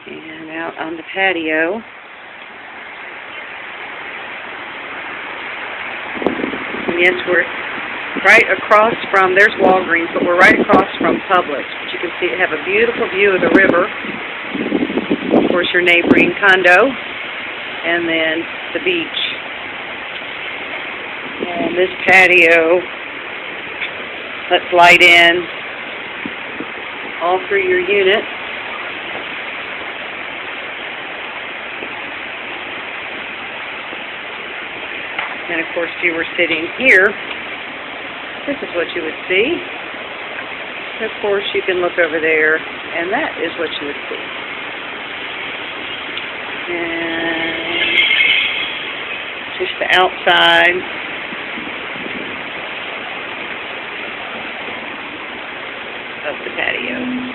And out on the patio, and yes, we're right across from, there's Walgreens, but we're right across from Publix. But you can see it have a beautiful view of the river. Of course, your neighboring condo, and then the beach. And this patio lets light in all through your unit. And of course, if you were sitting here, this is what you would see. Of course, you can look over there, and that is what you would see. And just the outside. Of the patio.